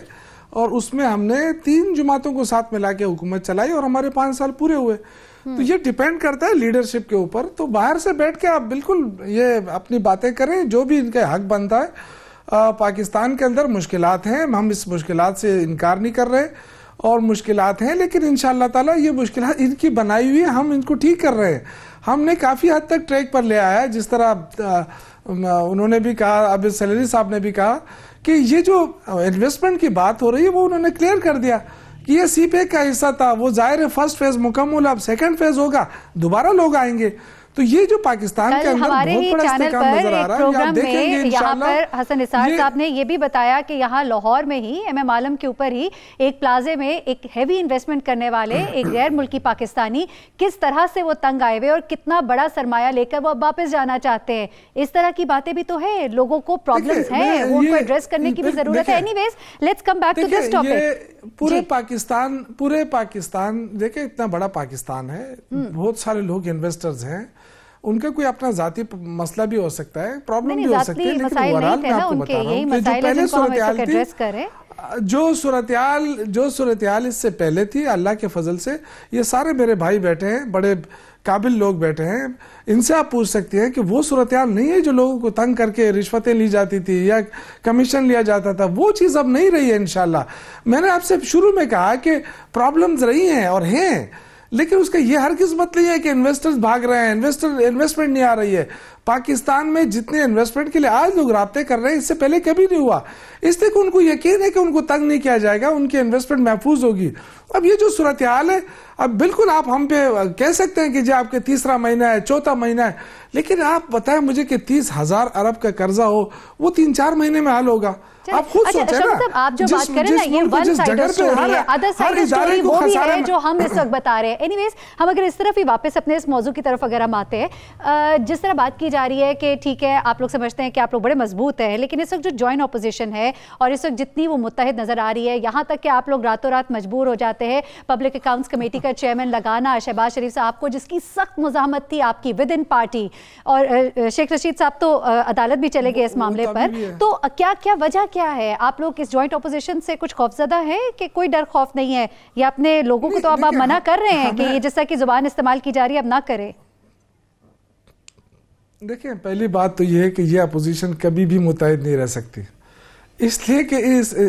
और उसमें हमने 3 जमातों को साथ मिला के हुकूमत चलाई और हमारे 5 साल पूरे हुए। तो ये डिपेंड करता है लीडरशिप के ऊपर। तो बाहर से बैठ के आप बिल्कुल ये अपनी बातें करें, जो भी इनके हक बनता है। पाकिस्तान के अंदर मुश्किलात हैं, हम इस मुश्किलात से इनकार नहीं कर रहे, और मुश्किलात हैं, लेकिन इंशाअल्लाह ताला ये मुश्किलात इनकी बनाई हुई है, हम इनको ठीक कर रहे हैं। हमने काफ़ी हद तक ट्रैक पर ले आया है। जिस तरह उन्होंने भी कहा, अब सैलरी साहब ने भी कहा कि ये जो इन्वेस्टमेंट की बात हो रही है वो उन्होंने क्लियर कर दिया कि ये सीपैक का हिस्सा था, वो जाहिर है फर्स्ट फेज मुकम्मल, अब सेकंड फेज होगा, दोबारा लोग आएंगे। तो ये जो पाकिस्तान के अंदर बहुत बड़ा इस्तेकाम नजर आ रहा है, आप देखेंगे इंशाअल्लाह। यहाँ पर हसन निसार साहब ने ये भी बताया कि यहाँ लाहौर में ही MM आलम के ऊपर ही एक प्लाजे में एक हेवी इन्वेस्टमेंट करने वाले एक गैर मुल्की पाकिस्तानी किस तरह से वो तंग आए हुए और कितना बड़ा सरमाया लेकर वो वापस जाना चाहते हैं। इस तरह की बातें भी तो है, लोगों को प्रॉब्लम्स हैं, वो उनको एड्रेस करने की भी जरूरत है। Anyways let's come back to this topic. पूरे पाकिस्तान देखिए, इतना बड़ा पाकिस्तान है, बहुत सारे लोग इन्वेस्टर्स हैं, उनका कोई अपना जाती मसला भी हो सकता है, प्रॉब्लम भी हो सकती है, लेकिन ओवरऑल मैं आपको बता रहा हूँ कि जो पहले सूरत-ए-हाल थी, जो सूरत-ए-हाल इससे पहले थी, अल्लाह के फजल से ये सारे मेरे भाई बैठे हैं, बड़े काबिल लोग बैठे हैं, इनसे आप पूछ सकते हैं कि वो सूरत-ए-हाल नहीं है जो लोगों को तंग करके रिश्वतें ली जाती थी या कमीशन लिया जाता था। वो चीज़ अब नहीं रही है इंशाल्लाह। मैंने आपसे शुरू में कहा कि प्रॉब्लम्स रही हैं और हैं, लेकिन उसका ये हर किस मतलब नहीं है कि इन्वेस्टर्स भाग रहे हैं, इन्वेस्टमेंट नहीं आ रही है। पाकिस्तान में जितने इन्वेस्टमेंट के लिए आज लोग राब्ते कर रहे हैं, इससे पहले कभी नहीं हुआ, इसलिए कि उनको यकीन है कि उनको तंग नहीं किया जाएगा, उनकी इन्वेस्टमेंट महफूज होगी। अब ये जो सूरत हाल है, अब बिल्कुल आप हम पे कह सकते हैं कि जी आपके तीसरा महीना है, चौथा महीना है, लेकिन आप बताएं मुझे कि 30,000 अरब का कर्जा हो, वो 3-4 महीने में हल होगा। आप खुद सोचें ना, आप जो बात करें ना, ये वन साइड स्टोरी है, अदर साइड स्टोरी वो भी है जो हम इस वक्त बता रहे हैं। एनीवेज, हम अगर इस तरफ ही वापस अपने इस मौजू की तरफ अगर हम आते हैं, जिस तरह बात की जा रही है कि ठीक है आप लोग समझते हैं कि आप लोग बड़े मजबूत हैं, लेकिन इस वक्त जो जॉइंट ऑपोजिशन है और इस वक्त जितनी वो मुत्तहिद नजर आ रही है, यहाँ तक कि आप लोग रातों रात मजबूर हो जाते हैं पब्लिक अकाउंट्स कमेटी का चेयरमैन लगाना शहबाज शरीफ साहब को, जिसकी सख्त मुजाहमत थी आपकी विद इन पार्टी, और शेख रशीद साहब तो अदालत भी चले गए इस मामले पर। तो क्या वजह क्या है? आप लोग इस जॉइंट ऑपोजिशन से कुछ खौफजदा है कि कोई डर खौफ नहीं है, या अपने लोगों को तो अब आप मना कर रहे हैं कि ये जिस तरह की जुबान इस्तेमाल की जा रही है अब ना करें? देखिए, पहली बात तो ये है कि ये अपोजिशन कभी भी मुत्तहिद नहीं रह सकती, इसलिए कि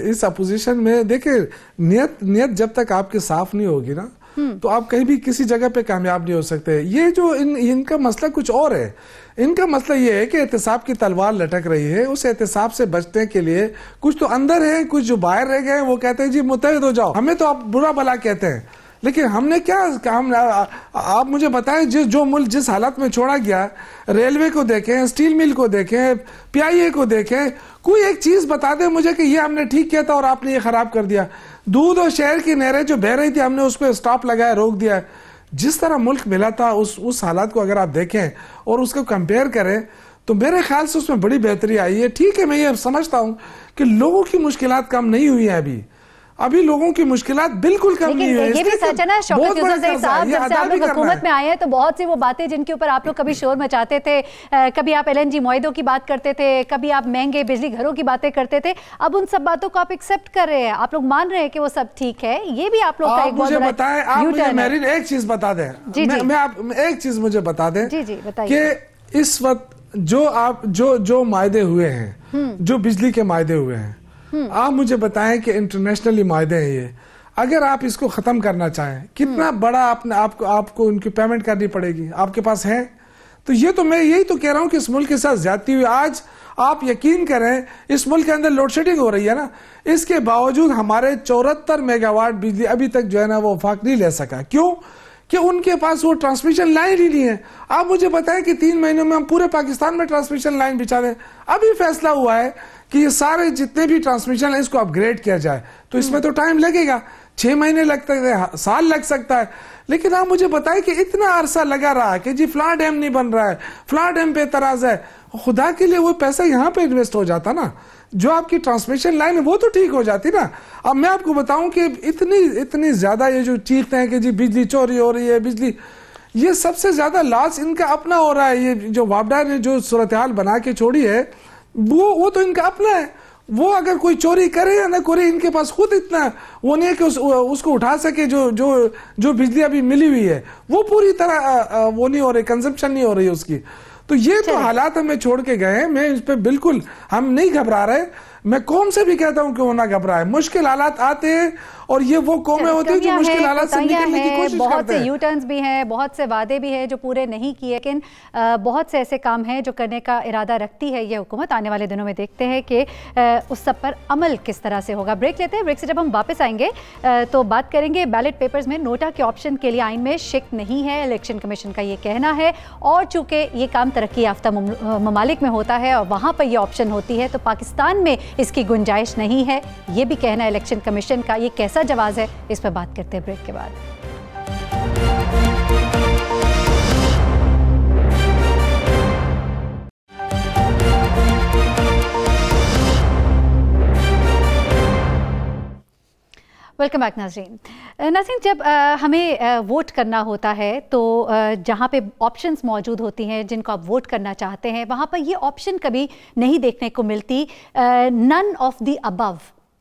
इस अपोजिशन में देखिए नियत जब तक आपकी साफ नहीं होगी ना, तो आप कहीं भी किसी जगह पे कामयाब नहीं हो सकते। ये जो इनका मसला कुछ और है। इनका मसला ये है कि एहतिसाब की तलवार लटक रही है, उस एहतिसाब से बचने के लिए कुछ तो अंदर है, कुछ जो बाहर रह गए, वो कहते हैं जी मुत्तहिद हो जाओ। हमें तो आप बुरा भला कहते हैं, लेकिन हमने क्या काम, आप मुझे बताएं जो मुल्क जिस हालत में छोड़ा गया, रेलवे को देखें, स्टील मिल को देखें, PIA को देखें, कोई एक चीज बता दें मुझे कि ये हमने ठीक किया था और आपने ये खराब कर दिया। दूध और शहर की नहरें जो बह रही थी, हमने उस पर स्टॉप लगाया, रोक दिया। जिस तरह मुल्क मिला था उस हालात को अगर आप देखें और उसको कंपेयर करें, तो मेरे ख्याल से उसमें बड़ी बेहतरी आई है। ठीक है, मैं ये समझता हूं कि लोगों की मुश्किलात कम नहीं हुई है, अभी लोगों की मुश्किलात बिल्कुल कम नहीं है। ये भी सच है ना शौकत यूसुफ साहब, जब से आप लोग हुकूमत में आए हैं तो बहुत सी वो बातें जिनके ऊपर आप लोग कभी शोर मचाते थे, कभी आप LNG मुआहिदों की बात करते थे, कभी आप महंगे बिजली घरों की बातें करते थे, अब उन सब बातों को आप एक्सेप्ट कर रहे हैं, आप लोग मान रहे हैं कि वो सब ठीक है। ये भी आप लोग का एक बहुत बड़ा यूटर्न है। एक चीज बता दें, एक चीज मुझे बता दें कि इस वक्त जो मायदे हुए हैं, जो बिजली के मायदे हुए हैं, आप मुझे बताएं कि इंटरनेशनली मायदे हैं ये, अगर आप इसको खत्म करना चाहें, कितना बड़ा आपको उनकी पेमेंट करनी पड़ेगी? आपके पास है? तो ये तो मैं यही तो कह रहा हूं कि इस मुल्क के साथ ज्यादती हुई। आज आप यकीन करें, इस मुल्क के अंदर लोड शेडिंग हो रही है ना, इसके बावजूद हमारे 74 मेगावाट बिजली अभी तक जो है ना वो वफाक नहीं ले सका। क्यों? कि उनके पास वो ट्रांसमिशन लाइन ही नहीं है। आप मुझे बताएं कि 3 महीनों में हम पूरे पाकिस्तान में ट्रांसमिशन लाइन बिछा दें। अभी फैसला हुआ है कि ये सारे जितने भी ट्रांसमिशन है इसको अपग्रेड किया जाए, तो इसमें तो टाइम लगेगा, 6 महीने लगते हैं, साल लग सकता है। लेकिन आप मुझे बताएं कि इतना अरसा लगा रहा कि जी फ्ला डैम नहीं बन रहा है, फ्ला डैम पे एतराज है। खुदा के लिए वो पैसा यहाँ पे इन्वेस्ट हो जाता ना, जो आपकी ट्रांसमिशन लाइन है वो तो ठीक हो जाती ना। अब मैं आपको बताऊं कि इतनी ज्यादा ये जो चीखते हैं कि जी बिजली चोरी हो रही है, बिजली, ये सबसे ज्यादा लॉस इनका अपना हो रहा है। ये जो वापडा ने जो सूरत हाल बना के छोड़ी है, वो तो इनका अपना है। वो अगर कोई चोरी करे या ना करे, इनके पास खुद इतना वो नहीं है कि उसको उठा सके। जो बिजली अभी मिली हुई है वो पूरी तरह वो नहीं हो रही, कंजम्पशन नहीं हो रही उसकी। तो ये तो हालात हमें छोड़ के गए हैं। मैं इस पे बिल्कुल, हम नहीं घबरा रहे। मैं कौम से भी कहता हूं कि वो ना घबराए। मुश्किल हालात आते हैं और ये वो कौमें होती है जो मुश्किल हालात से निकलने की कोशिश करते हैं। बहुत से यू टर्न्स भी हैं, बहुत से वादे भी हैं जो पूरे नहीं किए, लेकिन बहुत से ऐसे काम हैं जो करने का इरादा रखती है ये हुकूमत। आने वाले दिनों में देखते हैं कि उस सब पर अमल किस तरह से होगा। ब्रेक लेते हैं, ब्रेक से जब हम वापस आएंगे तो बात करेंगे बैलेट पेपर्स में नोटा के ऑप्शन के लिए आइन में शिक नहीं है, इलेक्शन कमीशन का ये कहना है। और चूंकि ये काम तरक्की याफ्ता ममालिक में होता है और वहाँ पर ये ऑप्शन होती है, तो पाकिस्तान में इसकी गुंजाइश नहीं है, ये भी कहना है इलेक्शन कमीशन का। ये कैसा जवाब है, इस पर बात करते हैं ब्रेक के बाद। वेलकम बैक नाज़रीन। जब हमें वोट करना होता है तो जहाँ पे ऑप्शंस मौजूद होती हैं जिनको आप वोट करना चाहते हैं, वहाँ पर ये ऑप्शन कभी नहीं देखने को मिलती, नन ऑफ द अबव,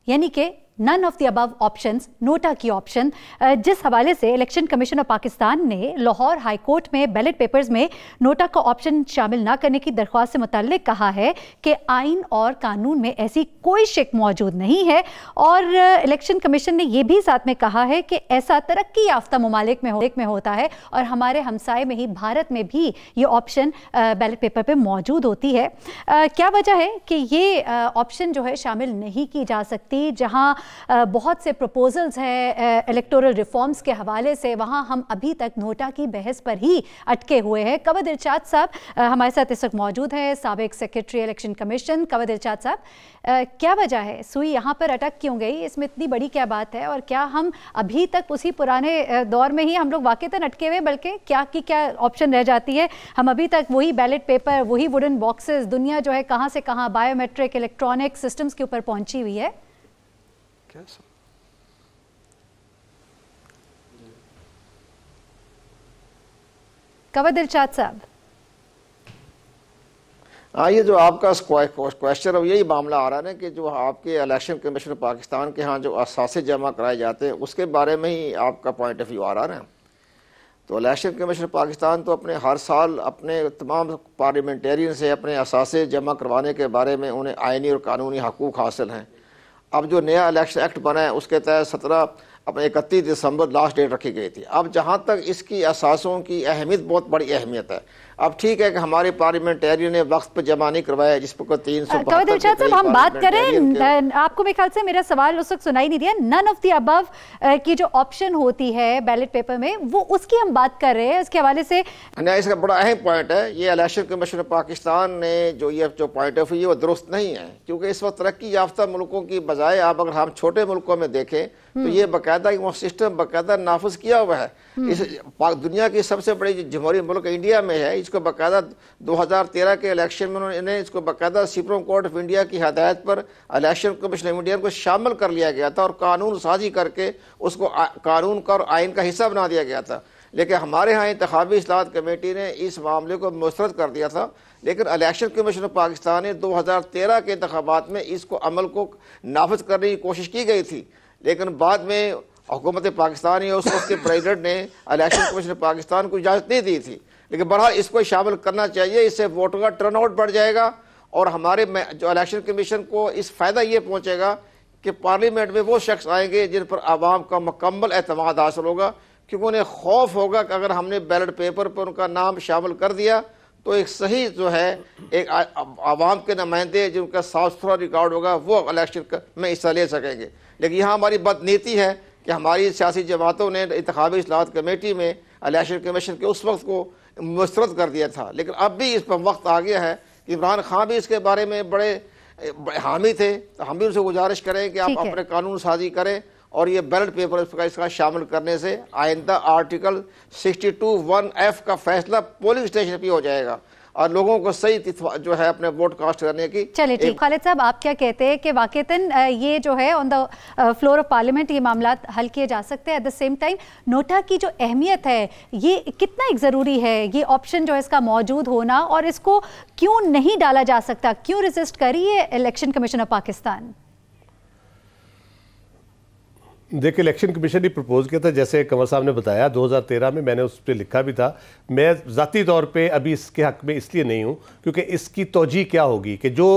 यानी कि none of the above options, NOTA की ऑप्शन। जिस हवाले से इलेक्शन कमीशन ऑफ पाकिस्तान ने लाहौर हाई कोर्ट में बैलेट पेपर्स में नोटा का ऑप्शन शामिल ना करने की दरख्वास्त से मुताल्लिक कहा है कि आइन और कानून में ऐसी कोई शिक मौजूद नहीं है। और इलेक्शन कमीशन ने यह भी साथ में कहा है कि ऐसा तरक्की याफ्ता ममालिक में होता है और हमारे हमसाए में ही भारत में भी ये ऑप्शन बैलेट पेपर पर मौजूद होती है। क्या वजह है कि ये ऑप्शन जो है शामिल नहीं की जा सकती? जहाँ बहुत से प्रपोजल्स हैं इलेक्टोरल रिफॉर्म्स के हवाले से, वहाँ हम अभी तक नोटा की बहस पर ही अटके हुए हैं। कवद इरशाद साहब हमारे साथ इस वक्त मौजूद हैं, साबिक सेक्रेटरी इलेक्शन कमीशन। कवद इरशाद साहब, क्या वजह है, सुई यहाँ पर अटक क्यों गई? इसमें इतनी बड़ी क्या बात है? और क्या हम अभी तक उसी पुराने दौर में ही हम लोग वाक़ईतन अटके हुए, बल्कि क्या ऑप्शन रह जाती है? हम अभी तक वही बैलेट पेपर, वही वुडन बॉक्सेस, दुनिया जो है कहाँ से कहाँ बायोमेट्रिक इलेक्ट्रॉनिक सिस्टम्स के ऊपर पहुँची हुई है। कवद इरशाद साहब, ये जो आपका क्वेश्चन है, यही मामला आ रहा है ना कि जो आपके इलेक्शन कमीशन पाकिस्तान के यहाँ जो असासे जमा कराए जाते हैं उसके बारे में ही आपका पॉइंट ऑफ व्यू आ रहा है। तो इलेक्शन कमीशन पाकिस्तान तो अपने हर साल अपने तमाम पार्लियामेंटेरियन से अपने असासे जमा करवाने के बारे में उन्हें आइनी और कानूनी हकूक़ हासिल हैं। अब जो नया इलेक्शन एक्ट बना है उसके तहत 31 दिसंबर लास्ट डेट रखी गई थी। अब जहाँ तक इसकी असासों की अहमियत, बहुत बड़ी अहमियत है। अब ठीक है कि हमारे पार्लियामेंटेरियन ने वक्त पर जमा नहीं करवाया, जिस पर 372 हम बात करें, आपको मेरे ख्याल से मेरा सवाल उस वक्त सुनाई नहीं दिया। नन ऑफ द अबव की जो ऑप्शन होती है बैलेट पेपर में, वो उसकी हम बात कर रहे हैं, उसके हवाले से नहीं, इसका बड़ा अहम पॉइंट है। ये इलेक्शन कमीशन पाकिस्तान ने जो पॉइंट ऑफ व्यू वो दुरुस्त नहीं है, क्योंकि इस वक्त तरक्की याफ्ता मुल्कों की बजाय अब अगर हम छोटे मुल्कों में देखें तो ये बाकायदा वो सिस्टम बाकायदा नाफिज किया हुआ है। इस दुनिया की सबसे बड़ी जमहूरी मुल्क इंडिया में है, इसको बाकायदा 2013 के इलेक्शन में उन्होंने इसको बाकायदा सुप्रीम कोर्ट ऑफ इंडिया की हदायत पर इलेक्शन कमीशन ऑफ इंडिया को शामिल कर लिया गया था और कानून साजी करके उसको कानून का और आइन का हिस्सा बना दिया गया था। लेकिन हमारे यहाँ इंतखाबी इस्लाहत कमेटी ने इस मामले को मुस्तरद कर दिया था, लेकिन इलेक्शन कमीशन ऑफ पाकिस्तान ने 2013 के इंतखाबात में इसको अमल को नाफिज करने की कोशिश की गई थी, लेकिन बाद में हुकूमत पाकिस्तान या उस वक्त के प्रेसिडेंट ने इलेक्शन कमीशन पाकिस्तान को इजाज़त नहीं दी थी। लेकिन बहरहाल इसको शामिल करना चाहिए, इससे वोटों का टर्नआउट बढ़ जाएगा और हमारे जो इलेक्शन कमीशन को इस फ़ायदा ये पहुँचेगा कि पार्लियामेंट में वो शख्स आएंगे जिन पर आवाम का मुकम्मल एतमाद हासिल होगा, क्योंकि उन्हें खौफ होगा कि अगर हमने बैलेट पेपर पर उनका नाम शामिल कर दिया तो एक सही जो है एक आवाम के नुमाइंदे जिनका साफ सुथरा रिकॉर्ड होगा वो इलेक्शन में हिस्सा ले सकेंगे। लेकिन यहाँ हमारी बदनीति है कि हमारी सियासी जमातों ने इंतखाबी इस्लाहत कमेटी में इलेक्शन कमीशन के उस वक्त को मुस्तरद कर दिया था, लेकिन अब भी इस पर वक्त आ गया है कि इमरान खान भी इसके बारे में बड़े हामी थे। तो हम भी उनसे गुजारिश करें कि आप अपने कानून साजी करें और ये बैलेट पेपर इसका शामिल करने से आइंदा आर्टिकल 62(1)(f) का फैसला पोलिंग स्टेशन पर हो जाएगा। और लोगों को सही जो है अपने वोट कास्ट करने की। चलिए ठीक, खालिद साहब आप क्या कहते हैं कि वाकईतन ये जो है on the floor of parliament ये मामला हल किए जा सकते हैं, at the same time NOTA की जो अहमियत है ये कितना एक ज़रूरी है, ये ऑप्शन जो है इसका मौजूद होना, और इसको क्यों नहीं डाला जा सकता, क्यों रेजिस्ट करी है इलेक्शन कमीशन ऑफ पाकिस्तान? देखिए, इलेक्शन कमीशन ने प्रपोज किया था, जैसे कंवर साहब ने बताया 2013 में, मैंने उस पर लिखा भी था। मैं ज़ाती तौर पे अभी इसके हक़ में इसलिए नहीं हूँ क्योंकि इसकी तौजीह क्या होगी कि जो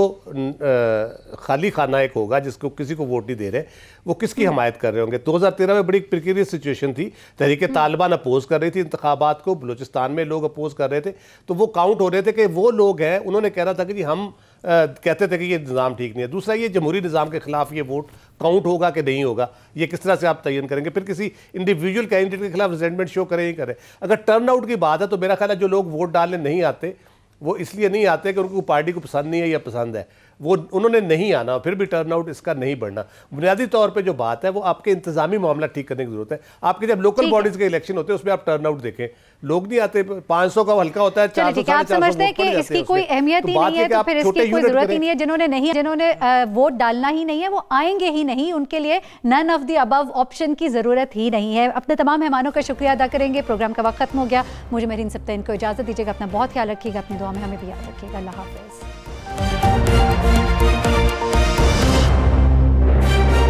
खाली खाना एक होगा जिसको किसी को वोट नहीं दे रहे, वो किसकी हमायत कर रहे होंगे। 2013 में बड़ी प्रिकेरियस सिचुएशन थी, तहरीक तालिबान अपोज कर रही थी इंतखाबात को, बलूचिस्तान में लोग अपोज कर रहे थे, तो वो काउंट हो रहे थे कि वो लोग हैं, उन्होंने कह रहा था कि जी हम कहते थे कि ये निज़ाम ठीक नहीं है। दूसरा, ये जमहूरी निज़ाम के खिलाफ ये वोट काउंट होगा कि नहीं होगा, ये किस तरह से आप तयन करेंगे। फिर किसी इंडिविजुअल कैंडिडेट के खिलाफ रिजेंटमेंट शो करें ही करें। अगर टर्न आउट की बात है तो मेरा ख्याल है जो लोग वोट डालने नहीं आते वो इसलिए नहीं आते कि उनको पार्टी को पसंद नहीं है या पसंद है, वो उन्होंने नहीं आना, फिर भी टर्नआउट इसका नहीं बढ़ना। बुनियादी तौर पे जो बात है वो आपके इंतजामी मामला ठीक करने की जरूरत है। आपके जब लोकल बॉडीज के इलेक्शन होते हैं उसमें आप टर्नआउट देखें, लोग नहीं आते, 500 का हल्का होता है, 400 आप समझते हैं कि इसकी कोई अहमियत ही नहीं है, तो फिर इसकी कोई जरूरत ही नहीं है। जिन्होंने वोट डालना ही नहीं है वो आएंगे ही नहीं, उनके लिए none of the above option की जरूरत ही नहीं है। अपने तमाम मेहमानों का शुक्रिया अदा करेंगे। प्रोग्राम का वक्त खत्म हो गया, मुझे मेरीन सबतैन को इजाजत दीजिएगा। अपना बहुत ख्याल रखिएगा, अपनी दुआ में हमें भी याद रखिएगा। अल्लाह हाफिज।